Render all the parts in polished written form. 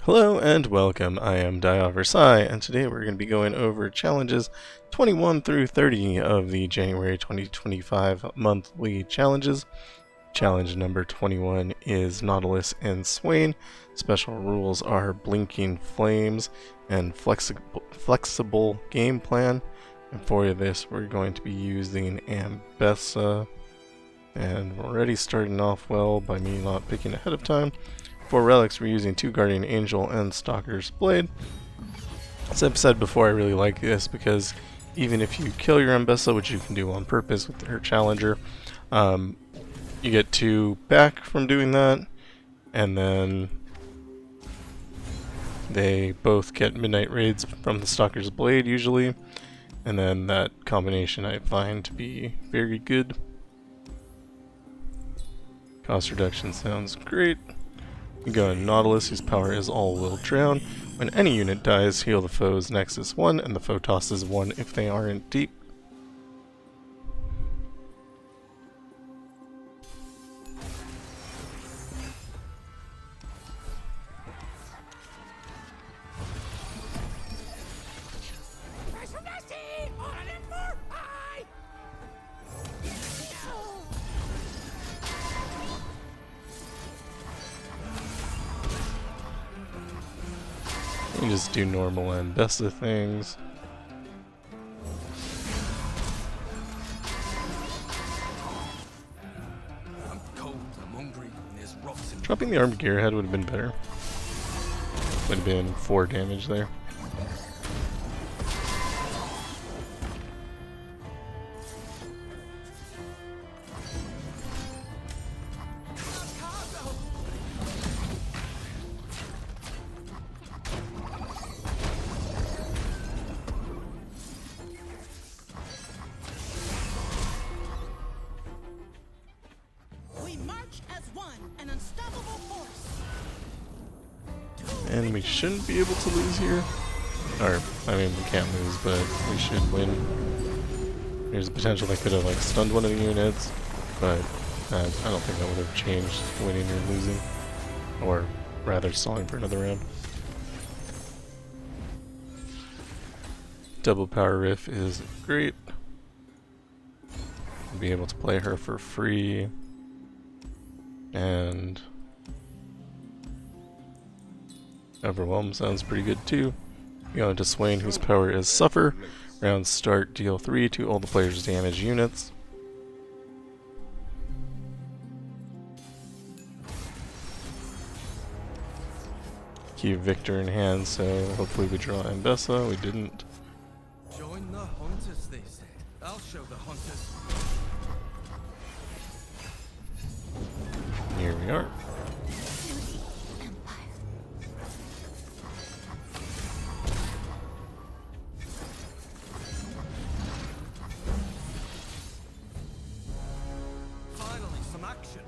Hello and welcome, I am Versailles, and today we're going to be going over challenges 21 through 30 of the January 2025 monthly challenges. Challenge number 21 is Nautilus and Swain. Special rules are Blinking Flames and flexible game plan. And for this we're going to be using Ambessa, and we're already starting off well by me not picking ahead of time. For relics, we're using 2 Guardian Angel and Stalker's Blade. As I've said before, I really like this because even if you kill your Ambessa, which you can do on purpose with her Challenger, you get 2 back from doing that, and then they both get Midnight Raids from the Stalker's Blade usually, and then that combination I find to be very good. Cost reduction sounds great. We go in Nautilus, whose power is All Will Drown. When any unit dies, heal the foe's Nexus 1, and the foe tosses 1 if they aren't deep. You just do normal Ambessa things. I'm cold, I'm hungry, and there's rocks in Dropping the armed gearhead would have been better. Would have been 4 damage there. And we shouldn't be able to lose here. Or, I mean, we can't lose, but we should win. There's a potential they could have, like, stunned one of the units, but I don't think that would have changed winning or losing. Or, rather, stalling for another round. Double Power Riff is great. We'll be able to play her for free. And Overwhelm sounds pretty good too. We go into Swain, whose power is Suffer. Round start, deal 3 to all the player's damage units. Keep Viktor in hand, so hopefully we draw Ambessa. We didn't. Join the hunters, they said. I'll show the hunters. Here we are. Finally, some action.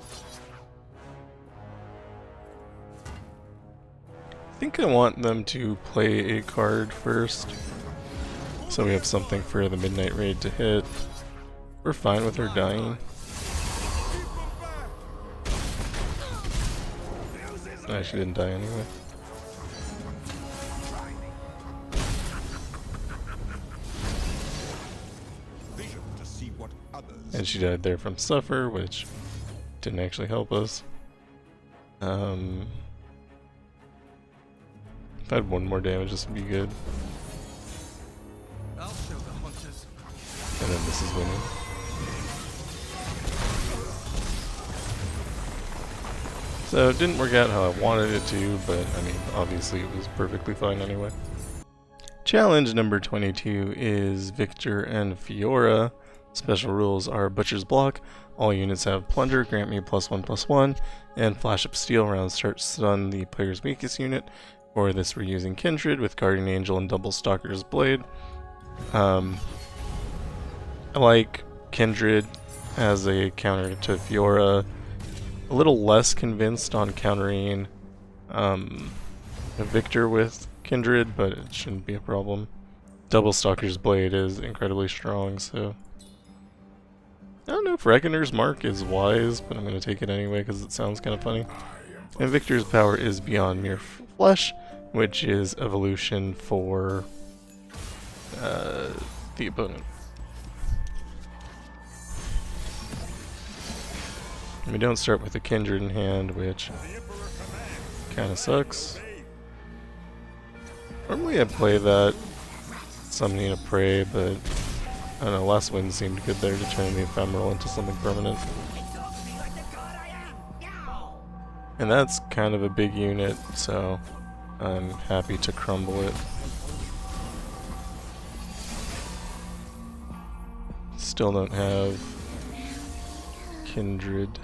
I think I want them to play a card first, so we have something for the Midnight Raid to hit. We're fine with her dying. No, she didn't die anyway. And she died there from Suffer, which didn't actually help us. If I had 1 more damage, this would be good. I'll show the hunters. And then this is winning. So it didn't work out how I wanted it to, but I mean, obviously it was perfectly fine anyway. Challenge number 22 is Viktor and Fiora. Special rules are Butcher's Block. All units have Plunger, grant me +1/+1, and Flash Up Steel. Round start, stun the player's weakest unit. For this we're using Kindred with Guardian Angel and double Stalker's Blade. I like Kindred as a counter to Fiora. A little less convinced on countering Viktor with Kindred, but it shouldn't be a problem. Double Stalker's Blade is incredibly strong, so I don't know if Reckoner's Mark is wise, but I'm going to take it anyway because it sounds kind of funny. And Viktor's power is beyond mere flesh. which is evolution for the opponent. And we don't start with a Kindred in hand, which kind of sucks. Normally I'd play that, summoning a prey, but I don't know, last win seemed good there to turn the ephemeral into something permanent. And that's kind of a big unit, so I'm happy to crumble it. Still don't have Kindred.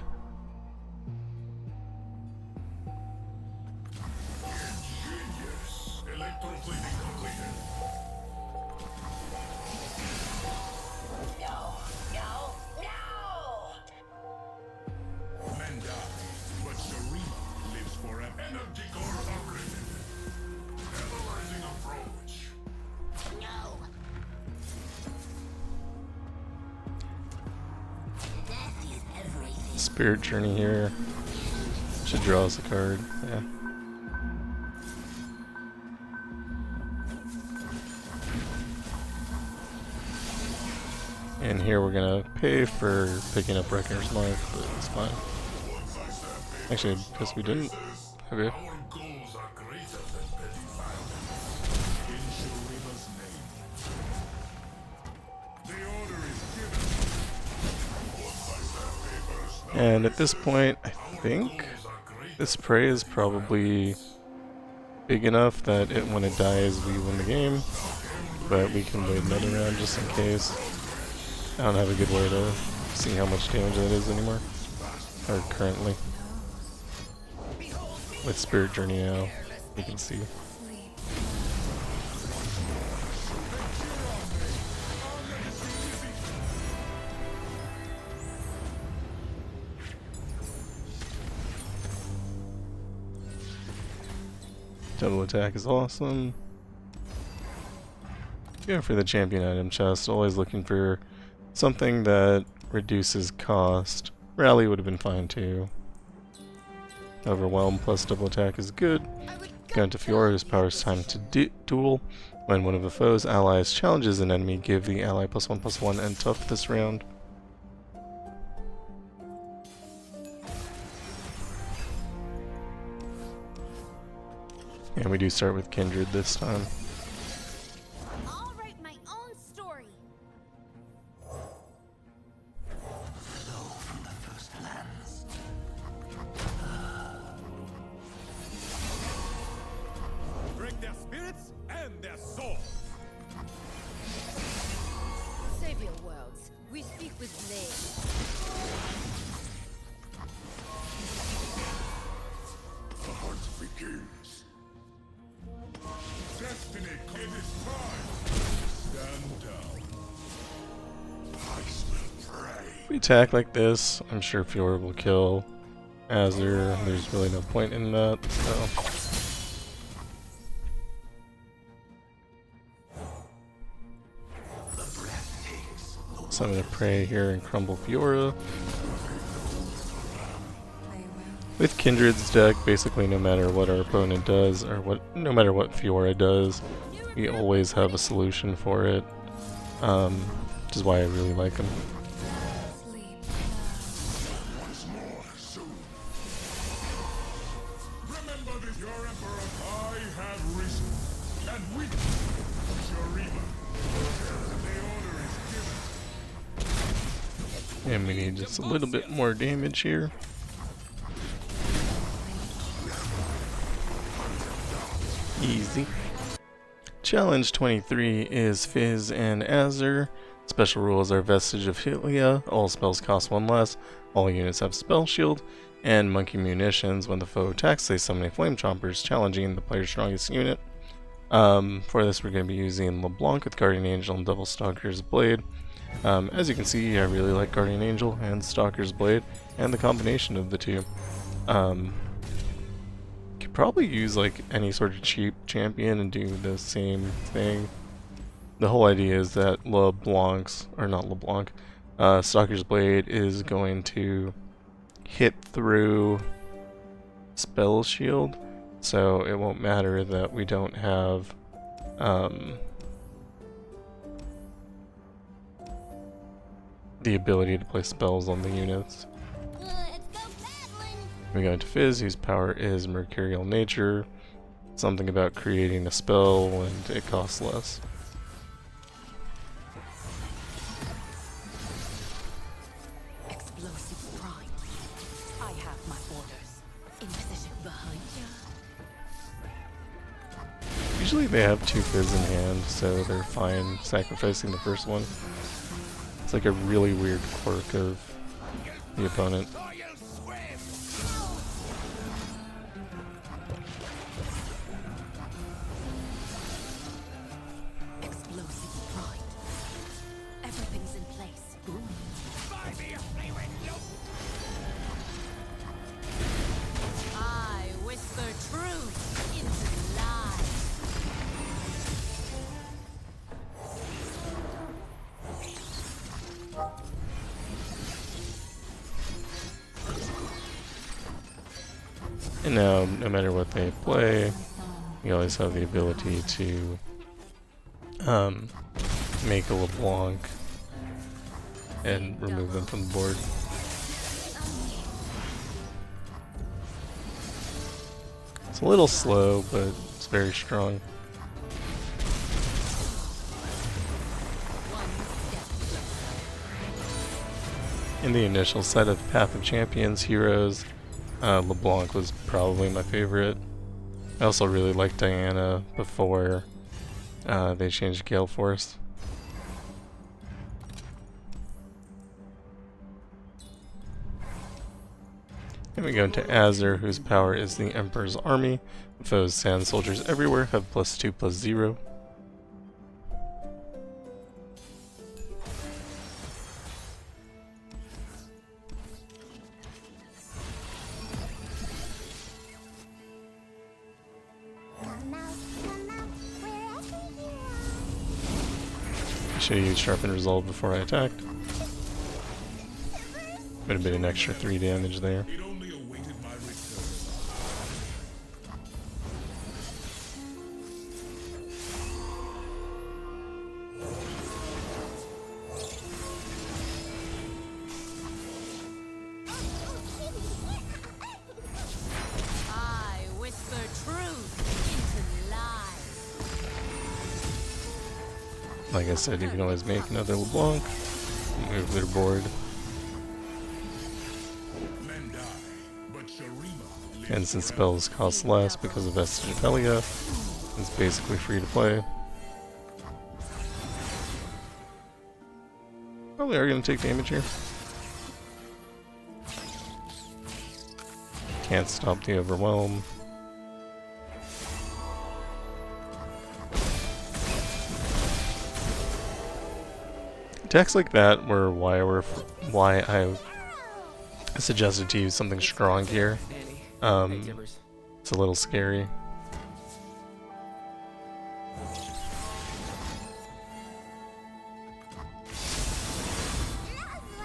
Spirit Journey here. Should draw us a card. Yeah. And here we're gonna pay for picking up Reckoner's Mark, but it's fine. Actually, I guess we didn't. Okay. And at this point, I think this prey is probably big enough that when it dies, we win the game. But we can wait another round just in case. I don't have a good way to see how much damage that is anymore. Or currently. With Spirit Journey now, you can see. Double attack is awesome. Go for the champion item chest, always looking for something that reduces cost. Rally would have been fine too. Overwhelm plus double attack is good. Go into Fiora, whose powers time to duel. When one of the foe's allies challenges an enemy, give the ally +1/+1 and tough this round. And we do start with Kindred this time. I'll write my own story. Flow from the first lands. Break their spirits and their soul. Savior worlds, we speak with names. The hunt begins. Destiny, it is time. Stand down. I will pray. If we attack like this, I'm sure Fiora will kill Azir. There's really no point in that, so. So I'm gonna pray here and crumble Fiora. With Kindred's deck, basically no matter what our opponent does, or no matter what Fiora does, we always have a solution for it, which is why I really like him. Once more, soon. Remember this, your emperor. I have risen, and we, Shurima. The order is given. And we need just a little bit more damage here. Easy. Challenge 23 is Fizz and Azir. Special rules are Vestige of Hylia, all spells cost 1 less, all units have spell shield, and Monkey Munitions. When the foe attacks, they summon a Flame Chompers, challenging the player's strongest unit. For this we're going to be using LeBlanc with Guardian Angel and Double Stalker's Blade. As you can see, I really like Guardian Angel and Stalker's Blade, and the combination of the two. Could probably use like any sort of cheap champion and do the same thing. The whole idea is that Stalker's Blade is going to hit through spell shield, so it won't matter that we don't have the ability to play spells on the units. We go into Fizz, whose power is mercurial nature. Something about creating a spell and it costs less. Explosive pride. I have my orders. In position behind you. Usually they have 2 Fizz in hand, so they're fine sacrificing the first one. It's like a really weird quirk of the opponent. Explosive pride. Everything's in place. I whisper truth into lies. And now, no matter what they play, you always have the ability to make a LeBlanc and remove them from the board. It's a little slow, but it's very strong. In the initial set of Path of Champions heroes, LeBlanc was probably my favorite. I also really liked Diana before they changed Gale Force. Then we go into Azir, whose power is the Emperor's Army. Foes sand soldiers everywhere have +2/+0. I should have used Sharpen Resolve before I attacked. Would have been an extra 3 damage there. It only awaited my return. I whisper truth into lies. Like I said, you can always make another LeBlanc, move their board, Men die, but Sharima lives and since spells cost less because of Vestige of Helia, it's basically free to play. Probably are going to take damage here. Can't stop the overwhelm. Attacks like that were why I suggested to use something strong here. It's a little scary.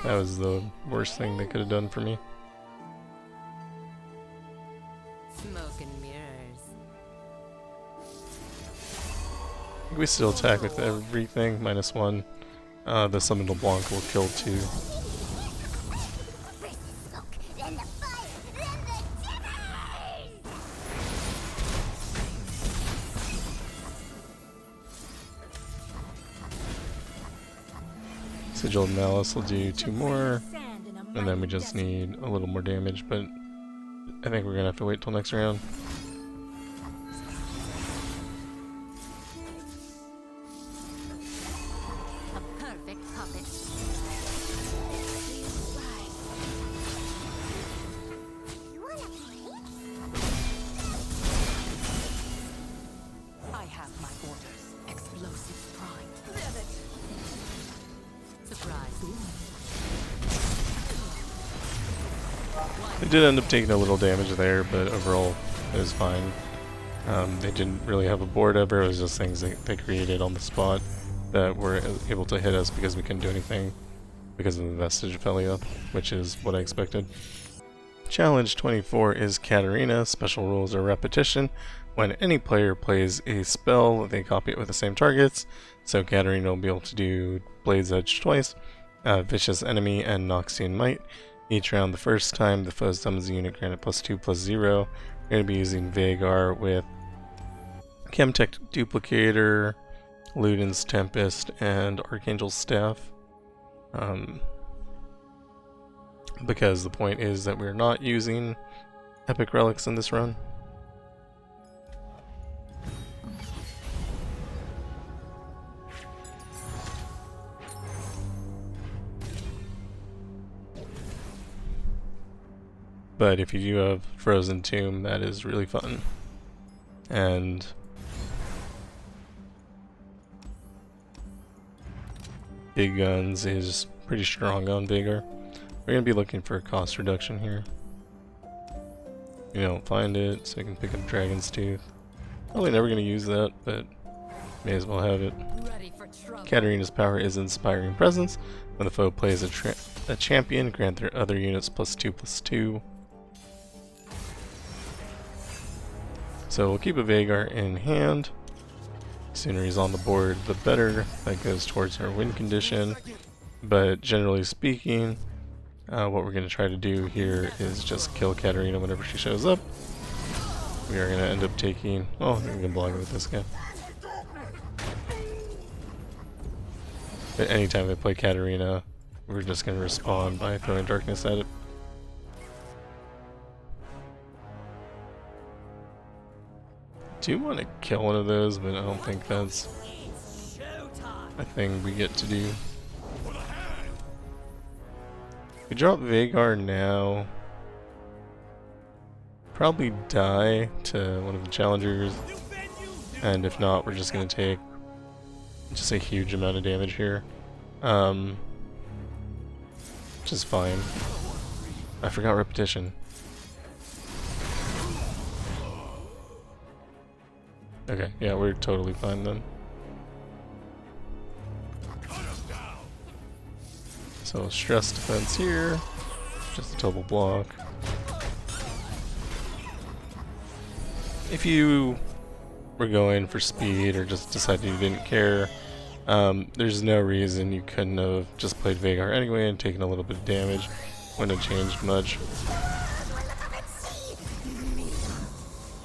That was the worst thing they could have done for me. Smoke and mirrors. We still attack with everything, -1. The Summoned LeBlanc will kill 2. Sigil of Malice will do 2 more, and then we just need a little more damage, but I think we're gonna have to wait till next round. A perfect puppet. I have my orders. Explosive pride. Surprise. They did end up taking a little damage there, but overall it was fine. They didn't really have a board ever, it was just things that they created on the spot that were able to hit us because we couldn't do anything because of the Vestige of Helia, which is what I expected. Challenge 24 is Katarina. Special rules are repetition. When any player plays a spell, they copy it with the same targets. So Katarina will be able to do Blade's Edge twice, Vicious Enemy, and Noxian Might. Each round, the first time the foe summons a unit granted +2/+0. We're going to be using Veigar with Chemtech Duplicator, Luden's Tempest, and Archangel's Staff. Because the point is that we're not using epic relics in this run. But if you do have Frozen Tomb, that is really fun. And Big Guns is pretty strong on Veigar. We're going to be looking for a cost reduction here. We don't find it, so we can pick up Dragon's Tooth. Probably never going to use that, but may as well have it. Katarina's power is Inspiring Presence. When the foe plays a champion, grant their other units +2/+2. So we'll keep a Veigar in hand. The sooner he's on the board, the better. That goes towards our win condition. But generally speaking, what we're going to try to do here is just kill Katarina whenever she shows up. We are going to end up taking... Oh, we can block it with this guy. But anytime they play Katarina, we're just going to respond by throwing darkness at it. Do want to kill one of those, but I don't think that's a thing we get to do. We drop Veigar now. Probably die to one of the challengers, and if not, we're just gonna take just a huge amount of damage here, which is fine. I forgot repetition. Okay, yeah, we're totally fine then. So stress defense here, just a double block. If you were going for speed or just decided you didn't care, there's no reason you couldn't have just played Veigar anyway and taken a little bit of damage. Wouldn't have changed much.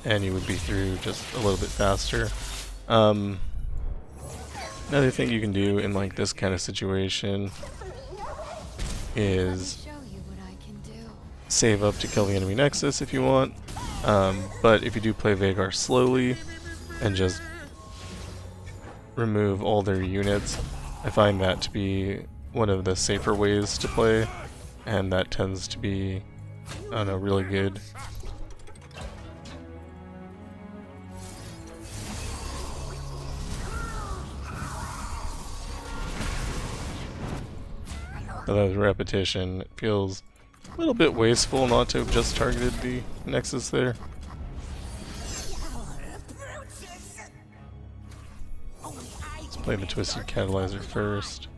And you would be through just a little bit faster. Another thing you can do in like this kind of situation is save up to kill the enemy nexus if you want, but if you do play Veigar slowly and just remove all their units, I find that to be one of the safer ways to play, and that tends to be, I don't know, really good. So that was repetition. It feels a little bit wasteful not to have just targeted the nexus there. Let's play the Twisted Catalyzer first.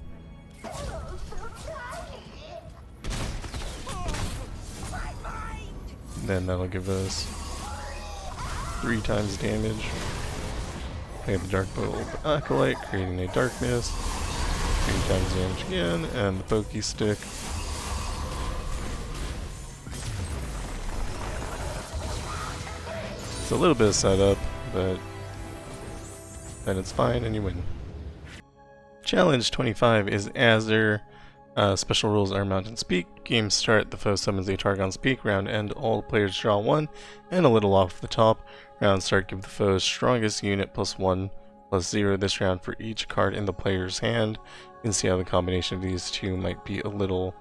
Then that'll give us 3 times damage. Play the Dark Bolt Acolyte, creating a darkness. 3 times damage again, and the Pokey Stick. It's a little bit of setup, but then it's fine and you win. Challenge 25 is Azir. Special rules are Mountain's Peak. Game start, the foe summons a Targon's Peak. Round end, all players draw 1, and a little off the top. Round start, give the foe's strongest unit +1/+0 this round for each card in the player's hand. You can see how the combination of these two might be a little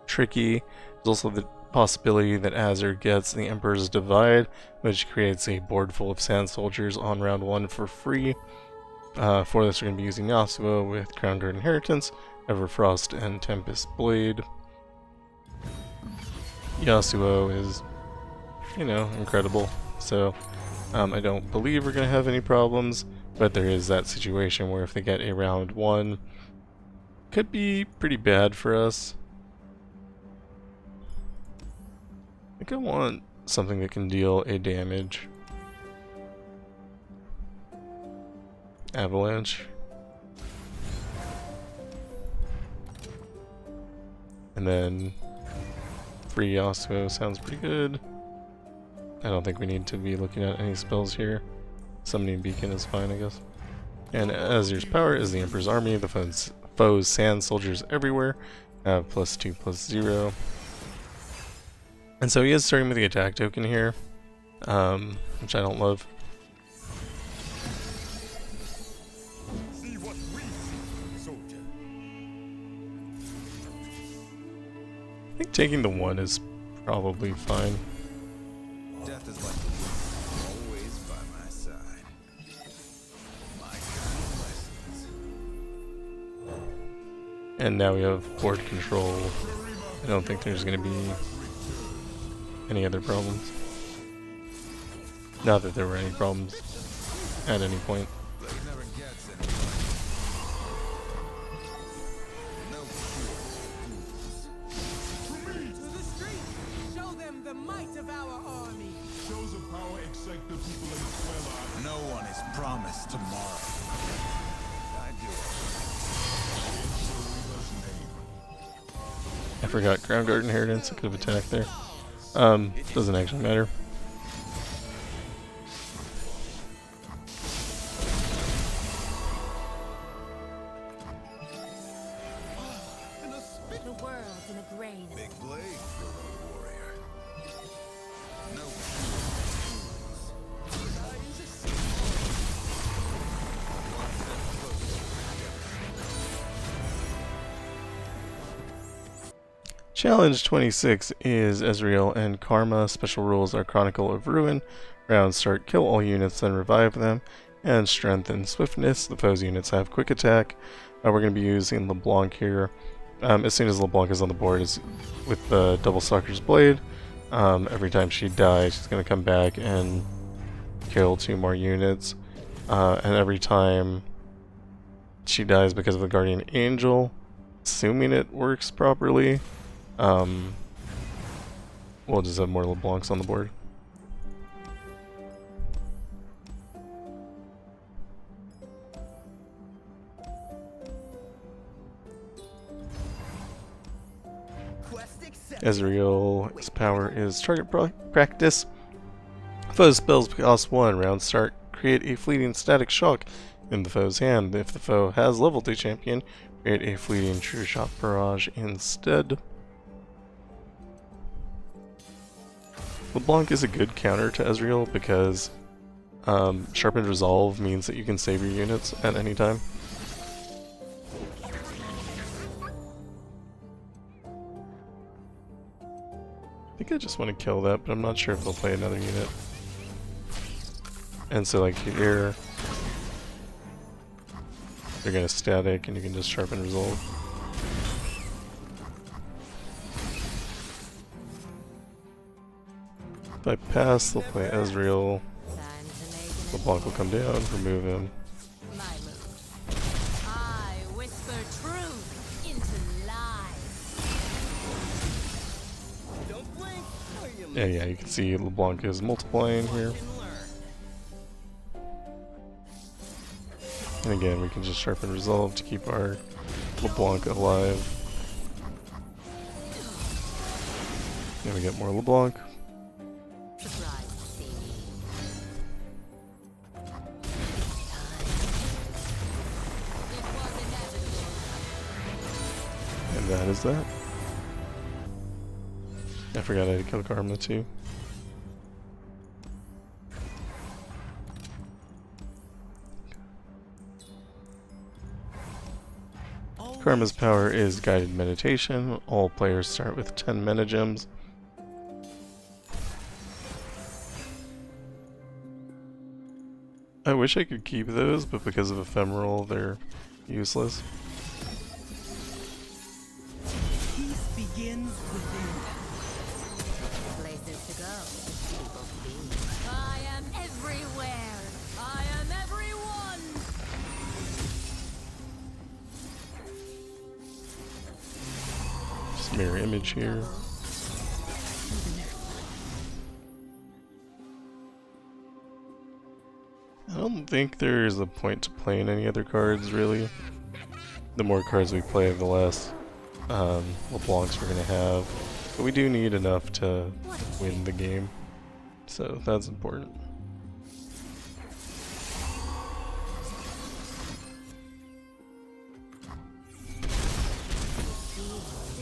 tricky. There's also the possibility that Azir gets the Emperor's Divide, which creates a board full of Sand Soldiers on round 1 for free. For this, we're going to be using Yasuo with Crown Guard Inheritance, Everfrost, and Tempest Blade. Yasuo is, you know, incredible, so I don't believe we're going to have any problems, but there is that situation where if they get a round 1, could be pretty bad for us. think I want something that can deal a damage. Avalanche. And then free Yasuo sounds pretty good. I don't think we need to be looking at any spells here. Summoning Beacon is fine, I guess. And Azir's power is the Emperor's Army. The foes sand soldiers everywhere have +2/+0. And so he is starting with the attack token here, which I don't love. See what we see, soldier. I think taking the 1 is probably fine. Death is like the wind, always by my side. My kind of lessons. And now we have board control. I don't think there's going to be any other problems. Not that there were any problems at any point. Blade never gets anywhere. No cure. To the street! Show them the might of our army! Shows of power excite the people in Twilight. No one is promised tomorrow. I do it. I forgot Ground Guard Inheritance. I could have attacked there. Doesn't actually matter. The world's in a grain of Big blade for a road warrior. No Challenge 26 is Ezreal and Karma. Special rules are Chronicle of Ruin. Round start, kill all units, then revive them. And Strength and Swiftness. The foe's units have Quick Attack. We're going to be using LeBlanc here. As soon as LeBlanc is on the board, is with the Double Stalker's Blade. Every time she dies, she's going to come back and kill 2 more units. And every time she dies because of the Guardian Angel, assuming it works properly, we'll just have more LeBlancs on the board. Ezreal's power is target practice. Foe's spells cost 1. Round start, create a fleeting static shock in the foe's hand. If the foe has level 2 champion, create a fleeting true shot barrage instead. LeBlanc is a good counter to Ezreal because Sharpened Resolve means that you can save your units at any time. I think I just want to kill that, but I'm not sure if they'll play another unit. And so like here, they're gonna static and you can just Sharpen Resolve. If I pass, they'll play Ezreal. LeBlanc will come down, remove him. my move. I whisper truth into lies. Don't blink, or you And yeah, you can see LeBlanc is multiplying here. And again, we can just Sharpen Resolve to keep our LeBlanc alive. Then we get more LeBlanc. Surprised to see me. It was inevitable. And that is that. I forgot I had to kill Karma too. Karma's power is Guided Meditation. All players start with 10 mana gems. I wish I could keep those, but because of Ephemeral, they're useless. Peace begins within. Places to go. People to be. I am everywhere. I am everyone. Just mirror image here. I don't think there's a point to playing any other cards, really. The more cards we play, the less LeBlancs we're going to have. But we do need enough to win the game, so that's important. The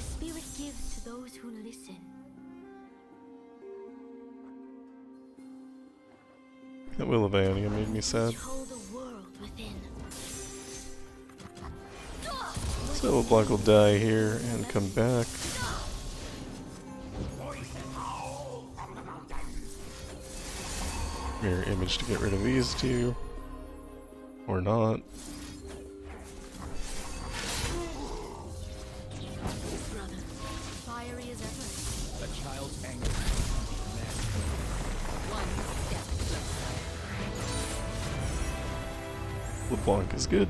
spirit gives to those who listen. That Will of Ionia made me sad. Behold the world within. So LeBlanc will die here and come back. Mirror image to get rid of these two. Or not. Brother, fiery as ever. A child's anger. One step closer. LeBlanc is good.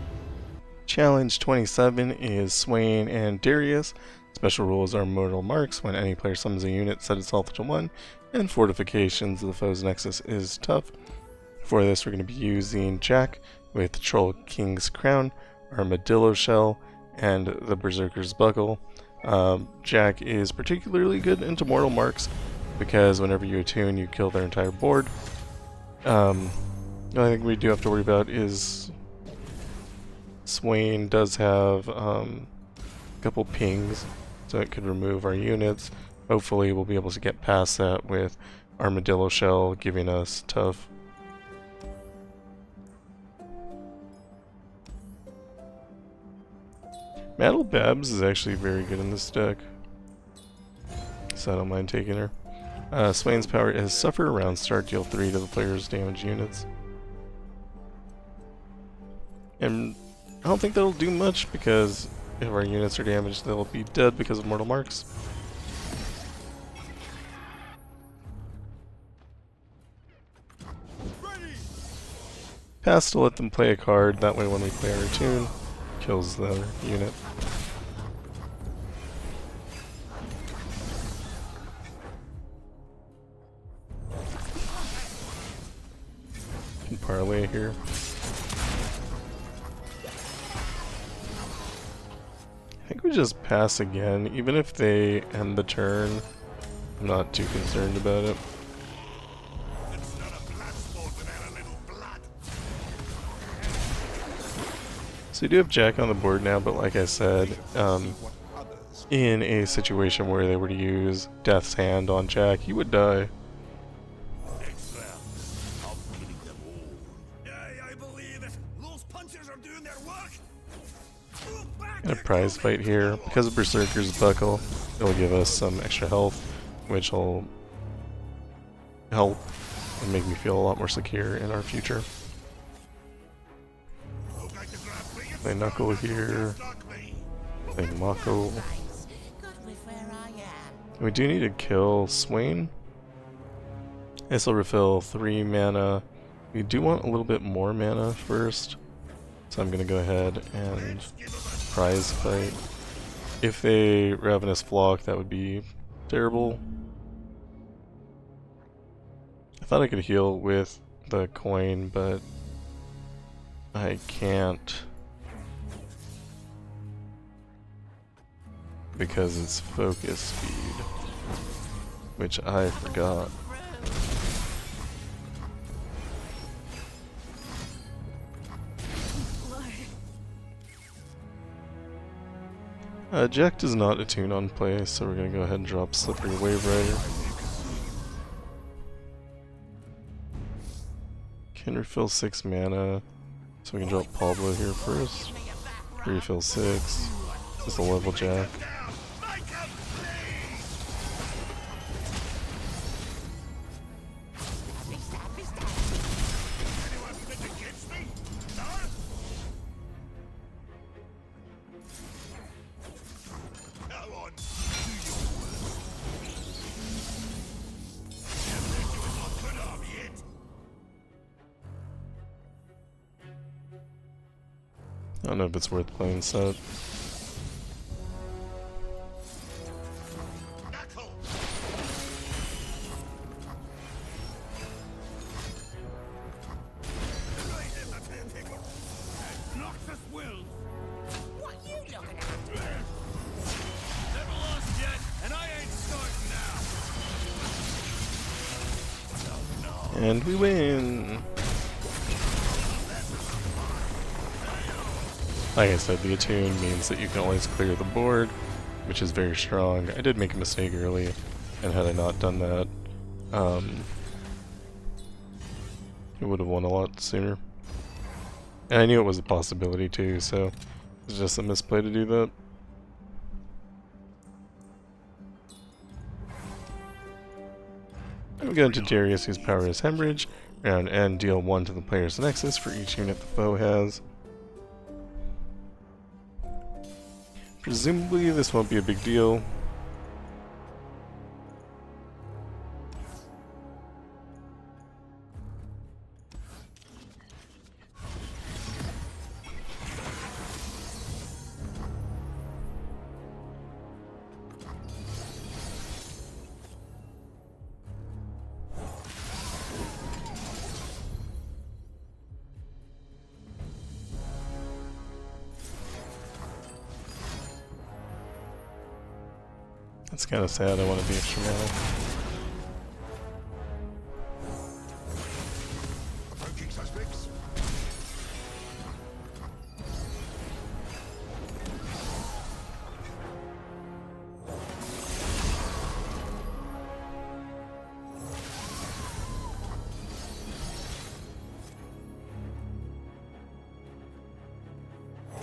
Challenge 27 is Swain and Darius. Special rules are mortal marks. When any player summons a unit, set its health to 1. And fortifications of the foe's nexus is tough. For this, we're going to be using Jack with Troll King's Crown, Armadillo Shell, and the Berserker's Buckle. Jack is particularly good into mortal marks because whenever you attune, you kill their entire board. The only thing we do have to worry about is Swain does have a couple pings, so it could remove our units. Hopefully we'll be able to get past that with Armadillo Shell giving us tough. Metal Babs is actually very good in this deck, so I don't mind taking her. Swain's power is Suffer around start, deal 3 to the player's damage units. And I don't think that'll do much because if our units are damaged, they'll be dead because of mortal marks. Pass to let them play a card, that way when we play our tune, kills the unit. Can parlay here. I think we just pass again, even if they end the turn. I'm not too concerned about it. It's not a blood sport without a little blood. So we do have Jack on the board now, but like I said, in a situation where they were to use Death's Hand on Jack, he would die. Ezreal, I'm killing them all. I believe it. Those punches are doing their work. And a prize fight here. Because of Berserker's Buckle, it'll give us some extra health, which will help and make me feel a lot more secure in our future. Play Knuckle here. Play Mako. We do need to kill Swain. This will refill 3 mana. We do want a little bit more mana first, so I'm gonna go ahead and prize fight. If they Ravenous Flock, that would be terrible. I thought I could heal with the coin, but I can't because it's focus speed, which I forgot. Jack does not attune on play, so we're gonna go ahead and drop Slippery Wave Rider. Can refill 6 mana, so we can drop Pablo here first. Refill 6. Just a level Jack. I don't know if it's worth playing set. And we win! Like I said, the attune means that you can always clear the board, which is very strong. I did make a mistake early, and had I not done that, it would have won a lot sooner. And I knew it was a possibility too, so it's just a misplay to do that. And we go into Darius, whose power is Hemorrhage. Round end, deal 1 to the player's Nexus for each unit the foe has. Presumably this won't be a big deal. That's kind of sad, I want to be extra mana. Approaching suspects.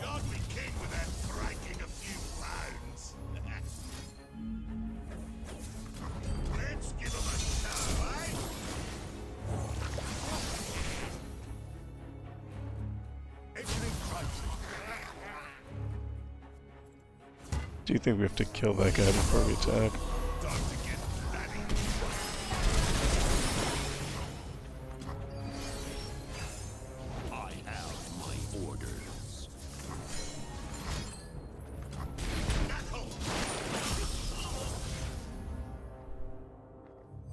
God be king without breaking a few pounds. Let's give him a show, eh? Entering crisis. Do you think we have to kill that guy before we attack? Time to get bloody. I have my orders. Knuckle.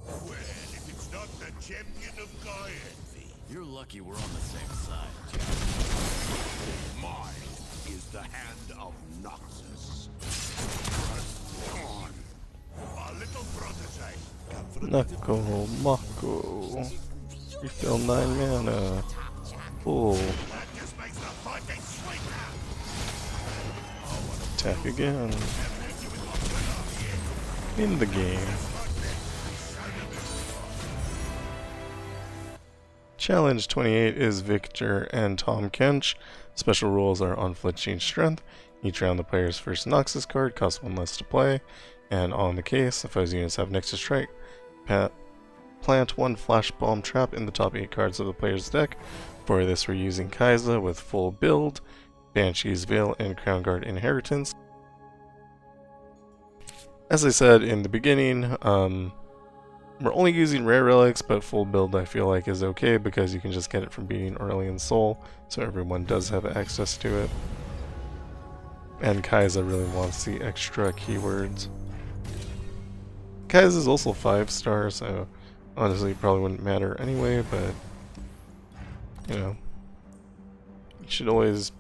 Well, if it's not the champion of Gaian, You're lucky we're on the same side. mine is the hand of Noxus. Press on. My little protege. Come for a Knuckle, Mako. Refill 9 mana. Full. That just makes the fighting sweeter. Attack again. In the game. Challenge 28 is Viktor and Tahm Kench. Special rules are unflinching strength. Each round the player's first Noxus card costs 1 less to play. And on the case, if foe's units have Nexus Strike, plant 1 Flash Bomb Trap in the top 8 cards of the player's deck. For this we're using Kai'Sa with full build, Banshee's Veil, and Crown Guard Inheritance. As I said in the beginning, we're only using rare relics, but full build I feel like is okay because you can just get it from beating Aurelion Soul, so everyone does have access to it. And Kai'Sa really wants the extra keywords. Kai'Sa is also 5-star, so honestly it probably wouldn't matter anyway, but you know, you should always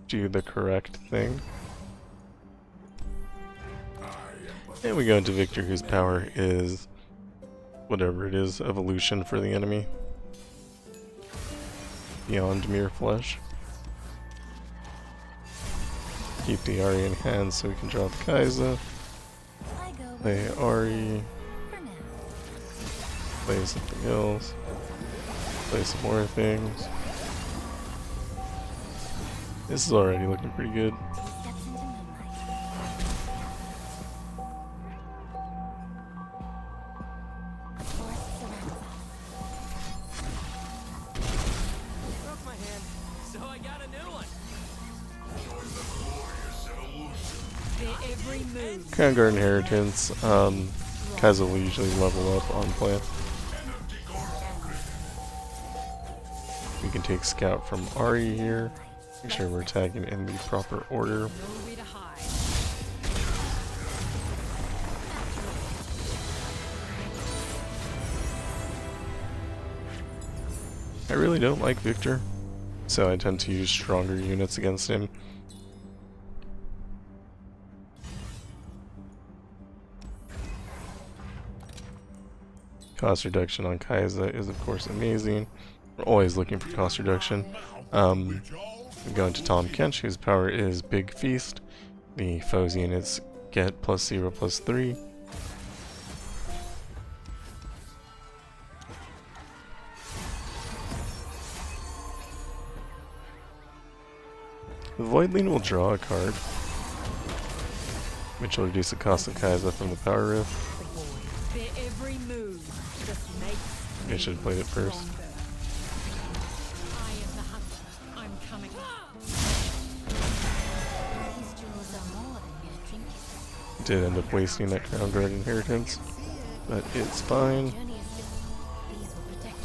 do the correct thing. And we go into Viktor, whose power is whatever it is, evolution for the enemy. Beyond mere flesh. Keep the Ahri in hand so we can draw the Kai'Sa. I go Play Ahri. for now. Play something else. Play some more things. This is already looking pretty good. Steps into moonlight. Forest surrounds us. Broke my hand, so I got a new one. Every move. Crown Guard Inheritance. Kai'Sa will usually level up on play. We can take Scout from Ahri here. Make sure we're tagging in the proper order. Nowhere to hide. I really don't like Viktor, so I tend to use stronger units against him. Cost reduction on Kai'Sa is of course amazing. We're always looking for cost reduction. I'm going to Tahm Kench, whose power is Big Feast. The foes units get +0/+3. The Voidling will draw a card, which will reduce the cost of Kai'Sa from the power rift. Their every move just makes I should have played it first. stronger. I am the hunter. I'm coming. These jewels are more than mere trinkets. Did end up wasting that Crown Guard inheritance, but it's fine. Journey is different. These will protect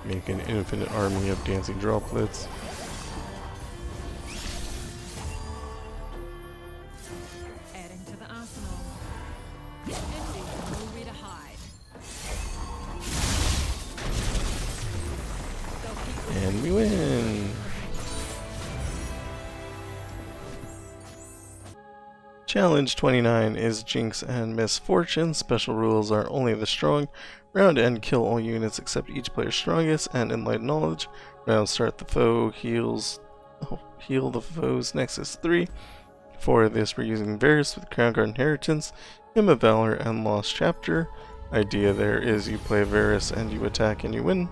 you. Make an infinite army of dancing droplets. Adding to the arsenal. And leaving nowhere to hide. They'll keep And we win! Challenge 29 is Jinx and Misfortune. Special rules are only the strong. Round end, kill all units except each player's strongest, and Enlightened Knowledge. Round start, the foe heal the foe's Nexus 3. For this, we're using Varus with Crown Guard Inheritance, Hymn of Valor, and Lost Chapter. Idea there is you play Varus and you attack and you win.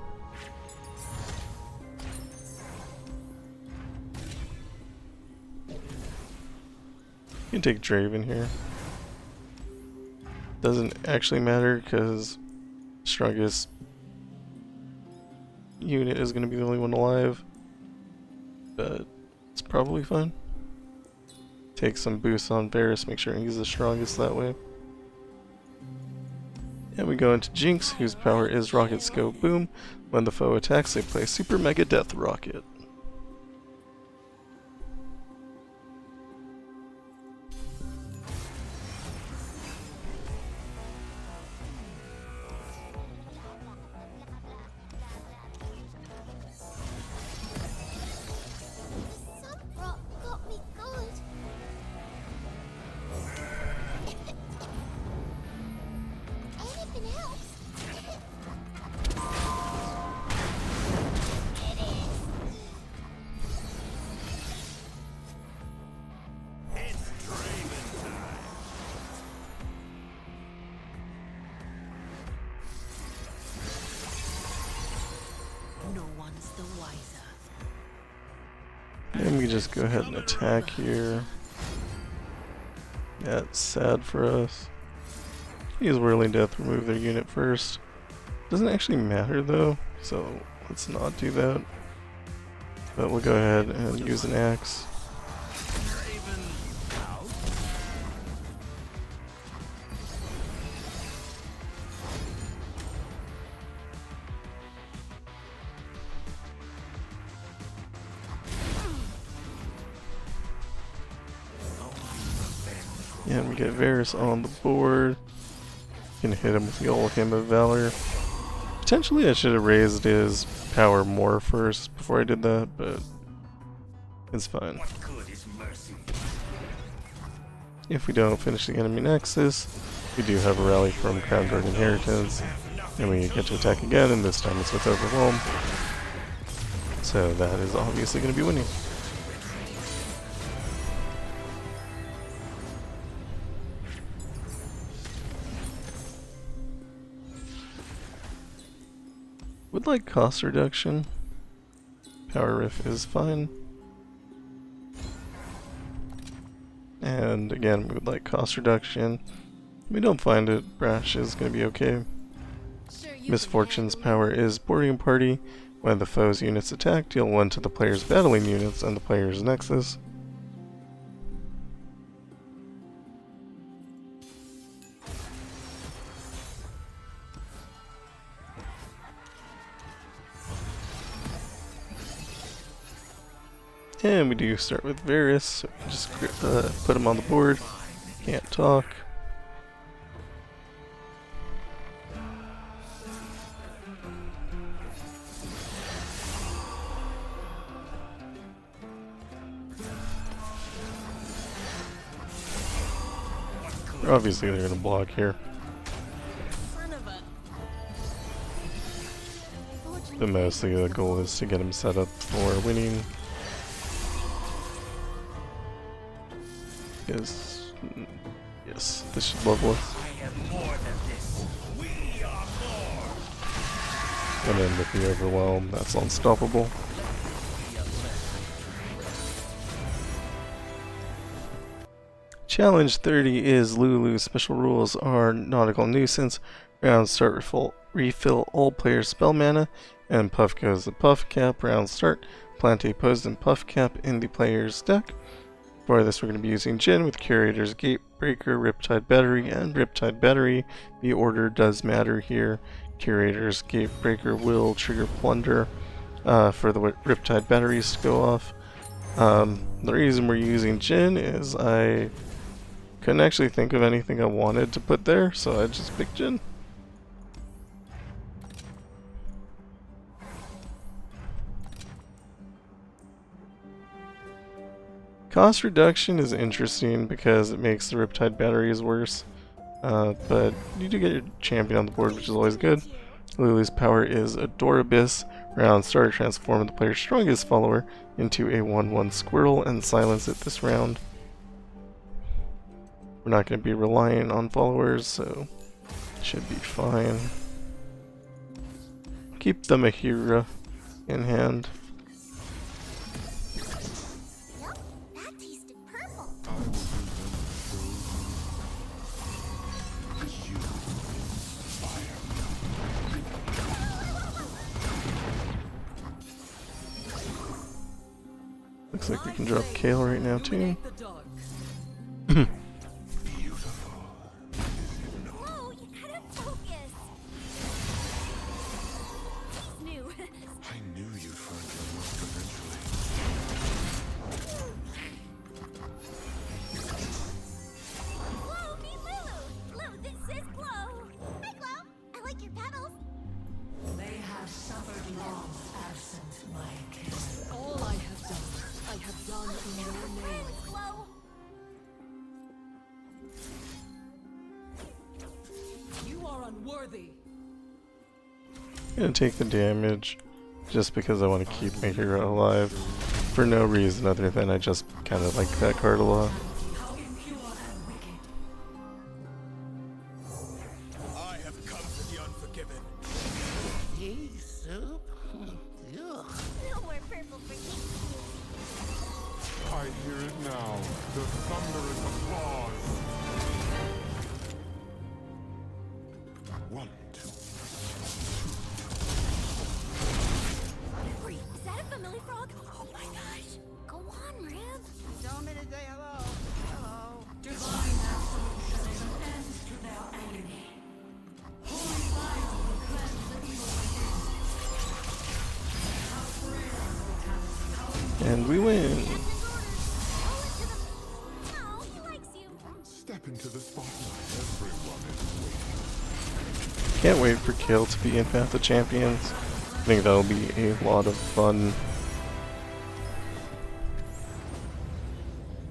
You can take Draven here. Doesn't actually matter because strongest unit is going to be the only one alive, but it's probably fine. Take some boosts on Varus, make sure he's the strongest that way. And we go into Jinx, whose power is Rocket Scope Boom. When the foe attacks, they play Super Mega Death Rocket. Some rock got me good. Anything else? It is. It's Draven time. no one's the wiser. And we just go ahead and attack here. That's sad for us. Use Whirling Death, remove their unit first. Doesn't actually matter though, so let's not do that. But we'll go ahead and use an axe. Draven out. Yeah, and we get Varus on the board. Can hit him with the old Hymn of Valor. Potentially I should have raised his power more first before I did that, but it's fine. What good is mercy? If we don't finish the enemy nexus, we do have a rally from Crown Guard Inheritance, and we get to attack again, and this time it's with Overwhelm. So that is obviously going to be winning. Would like cost reduction. Power riff is fine. And again, we would like cost reduction. If we don't find it, Brash is going to be okay. Misfortune's power is Boarding Party. When the foe's units attack, deal 1 to the player's battling units and the player's nexus. And we do start with Varus, so just put him on the board. Can't talk. Obviously they're gonna block here. Son of a... But mostly the goal is to get him set up for winning. Yes, yes, this should level us. I am more than this. We are more. And then with the overwhelm, that's unstoppable. Challenge 30 is Lulu. Special rules are Nautical Nuisance. Round start refill all players' spell mana, and Puff goes the Puff Cap. Round start, plant a poison Puff Cap in the player's deck. For this we're going to be using Jhin with Curator's Gatebreaker, Riptide Battery, and Riptide Battery. The order does matter here. Curator's Gatebreaker will trigger Plunder for the Riptide Batteries to go off. The reason we're using Jhin is I couldn't actually think of anything I wanted to put there, so I just picked Jhin. Cost reduction is interesting because it makes the Riptide batteries worse, but you do get your champion on the board, which is always good. Lulu's power is Adorabyss. Round start, transform the player's strongest follower into a 1/1 squirrel and silence it this round. We're not going to be reliant on followers, so it should be fine. Keep the Mahira in hand. Yup, that tasted purple. Looks like we can drop Kale right now too. Whoa, you gotta focus. He's new. I knew you'd find your work eventually. Glow, be Lulu. Lou, this is Glow. Hi, Glow. I like your petals. They have suffered loss absent my kiss. All I have done in your name. Friends, Glow. You are unworthy. I'm gonna take the damage just because I want to keep my hero alive for no reason other than I just kind of like that card a lot. How impure and wicked. I have come for the unforgiven. Yay, soup? Ugh. No more purple for you. I hear it now, the thunderous applause. 1, 2. Wait, is that a familiar frog? Oh my gosh. Go on, Rib. Tell me to say hello. Hello. Divine absolution is an end to their agony. Holy fire will cleanse the evil within. And we win. Oh, he likes you. Step into the spotlight, everyone is waiting. Can't wait for Kale to be in Path of Champions. I think that'll be a lot of fun.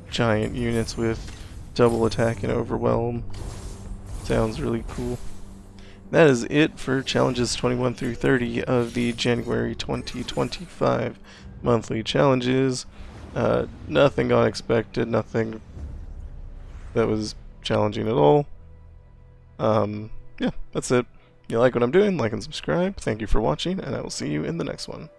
Giant units with double attack and overwhelm. Sounds really cool. That is it for challenges 21 through 30 of the January 2025 monthly challenges. Nothing unexpected, nothing that was challenging at all. Yeah, that's it. If you like what I'm doing, like and subscribe. Thank you for watching, and I will see you in the next one.